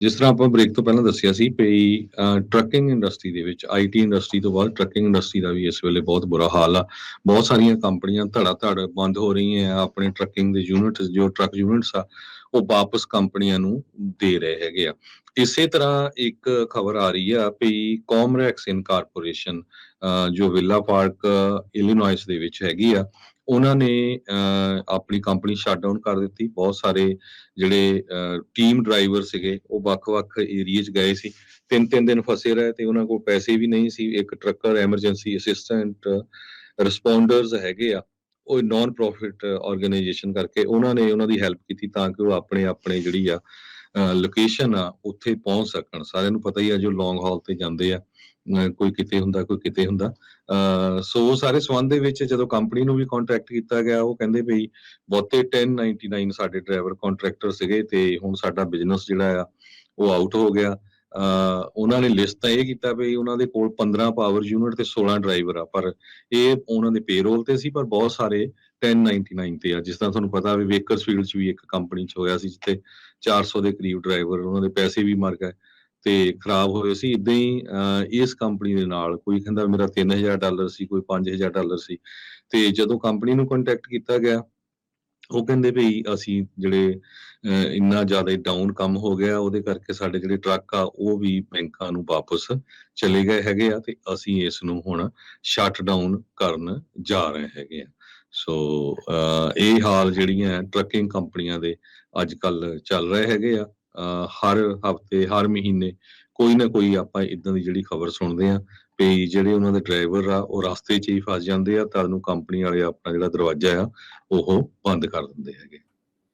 ਜਿਸ ਤਰ੍ਹਾਂ ਆਪਾਂ ਬ੍ਰੇਕ ਤੋਂ ਪਹਿਲਾਂ ਦੱਸਿਆ ਸੀ ਵੀ ਟਰੱਕਿੰਗ ਇੰਡਸਟਰੀ ਦੇ ਵਿੱਚ ਆਈਟੀ ਇੰਡਸਟਰੀ ਤੋਂ ਬਾਅਦ ਟਰੱਕਿੰਗ ਇੰਡਸਟਰੀ ਦਾ ਵੀ ਇਸ ਵੇਲੇ ਬਹੁਤ ਬੁਰਾ ਹਾਲ ਆ। ਬਹੁਤ ਸਾਰੀਆਂ ਕੰਪਨੀਆਂ ਧੜਾ ਧੜ ਬੰਦ ਹੋ ਰਹੀਆਂ ਆ। ਆਪਣੇ ਟਰੱਕਿੰਗ ਦੇ ਯੂਨਿਟ ਜੋ ਟਰੱਕ ਯੂਨਿਟਸ ਆ ਉਹ ਵਾਪਸ ਕੰਪਨੀਆਂ ਨੂੰ ਦੇ ਰਹੇ ਹੈਗੇ ਆ। ਇਸੇ ਤਰ੍ਹਾਂ ਇੱਕ ਖਬਰ ਆ ਰਹੀ ਆ ਵੀ ਕੋਮਰੈਕਸਿਨ ਕਾਰਪੋਰੇਸ਼ਨ ਜੋ ਵਿਲਾ ਪਾਰਕ ਇਲੀਨੋਇਸ ਦੇ ਵਿੱਚ ਹੈਗੀ ਆ, ਉਹਨਾਂ ਨੇ ਆਪਣੀ ਕੰਪਨੀ ਸ਼ਟ ਡਾਊਨ ਕਰ ਦਿੱਤੀ। ਬਹੁਤ ਸਾਰੇ ਜਿਹੜੇ ਟੀਮ ਡਰਾਈਵਰ ਸੀਗੇ ਉਹ ਵੱਖ-ਵੱਖ ਏਰੀਏ 'ਚ ਗਏ ਸੀ। 3-3 ਦਿਨ ਫਸੇ ਰਹੇ ਤੇ ਉਹਨਾਂ ਕੋਲ ਪੈਸੇ ਵੀ ਨਹੀਂ ਸੀ। ਇੱਕ ਟਰੱਕਰ ਐਮਰਜੈਂਸੀ ਅਸਿਸਟੈਂਟ ਰਿਸਪੌਂਡਰਸ ਹੈਗੇ ਆ, ਉਹ ਨੋਨ ਪ੍ਰੋਫਿਟ ਆਰਗੇਨਾਈਜੇਸ਼ਨ ਕਰਕੇ ਉਹਨਾਂ ਨੇ ਉਹਨਾਂ ਦੀ ਹੈਲਪ ਕੀਤੀ ਤਾਂ ਕਿ ਉਹ ਆਪਣੇ ਜਿਹੜੀ ਆ ਲੋਕੇਸ਼ਨ ਆ ਉੱਥੇ ਪਹੁੰਚ ਸਕਣ। ਸਾਰਿਆਂ ਨੂੰ ਪਤਾ ਹੀ ਆ ਜੋ ਲੌਂਗ ਹਾਲ ਤੇ ਜਾਂਦੇ ਆ, ਕੋਈ ਕਿਤੇ ਹੁੰਦਾ ਕੋਈ ਕਿਤੇ ਹੁੰਦਾ। ਸੋ ਸਾਰੇ ਸੰਬੰਧ ਦੇ ਵਿੱਚ ਜਦੋਂ ਕੰਪਨੀ ਨੂੰ ਵੀ ਕੰਟੈਕਟ ਕੀਤਾ ਗਿਆ, ਉਹ ਕਹਿੰਦੇ ਵੀ ਬਹੁਤੇ 1099 ਸਾਡੇ ਡਰਾਈਵਰ ਕੰਟਰੈਕਟਰ ਸੀਗੇ ਤੇ ਹੁਣ ਸਾਡਾ ਬਿਜ਼ਨਸ ਜਿਹੜਾ ਆ ਉਹ ਆਊਟ ਹੋ ਗਿਆ। ਉਹਨਾਂ ਨੇ ਲਿਸਟ ਤਾਂ ਇਹ ਕੀਤਾ ਵੀ ਉਹਨਾਂ ਦੇ ਕੋਲ 15 ਪਾਵਰ ਯੂਨਿਟ ਤੇ 16 ਡਰਾਈਵਰ ਆ, ਪਰ ਇਹ ਉਹਨਾਂ ਦੇ ਪੇਰੋਲ ਤੇ ਸੀ, ਪਰ ਬਹੁਤ ਸਾਰੇ 1099 ਤੇ ਆ। ਜਿਸ ਤਰ੍ਹਾਂ ਤੁਹਾਨੂੰ ਪਤਾ ਵੀ ਵੇਕਰਸਫੀਲਡ 'ਚ ਵੀ ਇੱਕ ਕੰਪਨੀ 'ਚ ਹੋਇਆ ਸੀ ਜਿੱਥੇ 400 ਦੇ ਕਰੀਬ ਡਰਾਈਵਰ ਉਹਨਾਂ ਦੇ ਪੈਸੇ ਵੀ ਮਰ ਗਏ ਤੇ ਖਰਾਬ ਹੋਏ ਸੀ। ਇਦਾਂ ਹੀ ਇਸ ਕੰਪਨੀ ਦੇ ਨਾਲ ਕੋਈ ਕਹਿੰਦਾ ਮੇਰਾ $3000 ਸੀ, ਕੋਈ $5000 ਸੀ। ਤੇ ਜਦੋਂ ਕੰਪਨੀ ਨੂੰ ਕੰਟੈਕਟ ਕੀਤਾ ਗਿਆ, ਉਹ ਕਹਿੰਦੇ ਵੀ ਅਸੀਂ ਜਿਹੜੇ ਇੰਨਾ ਜ਼ਿਆਦਾ ਡਾਊਨ ਕੰਮ ਹੋ ਗਿਆ, ਉਹਦੇ ਕਰਕੇ ਸਾਡੇ ਜਿਹੜੇ ਟਰੱਕ ਆ ਉਹ ਵੀ ਬੈਂਕਾਂ ਨੂੰ ਵਾਪਸ ਚਲੇ ਗਏ ਹੈਗੇ ਆ ਤੇ ਅਸੀਂ ਇਸ ਨੂੰ ਹੁਣ ਸ਼ਟ ਡਾਊਨ ਕਰਨ ਜਾ ਰਹੇ ਹੈਗੇ ਆ। ਸੋ ਇਹ ਹਾਲ ਜਿਹੜੀਆਂ ਟਰੱਕਿੰਗ ਕੰਪਨੀਆਂ ਦੇ ਅੱਜ ਕੱਲ ਚੱਲ ਰਹੇ ਹੈਗੇ ਆ। ਹਰ ਹਫਤੇ ਹਰ ਮਹੀਨੇ ਕੋਈ ਨਾ ਕੋਈ ਆਪਾਂ ਇਦਾਂ ਦੀ ਜਿਹੜੀ ਖਬਰ ਸੁਣਦੇ ਆ ਵੀ ਜਿਹੜੇ ਉਹਨਾਂ ਦੇ ਡਰਾਈਵਰ ਆ ਉਹ ਰਸਤੇ 'ਚ ਹੀ ਫਸ ਜਾਂਦੇ ਆ, ਤਾਂ ਉਹਨੂੰ ਕੰਪਨੀ ਵਾਲੇ ਆਪਣਾ ਜਿਹੜਾ ਦਰਵਾਜ਼ਾ ਆ ਉਹ ਬੰਦ ਕਰ ਦਿੰਦੇ ਹੈਗੇ।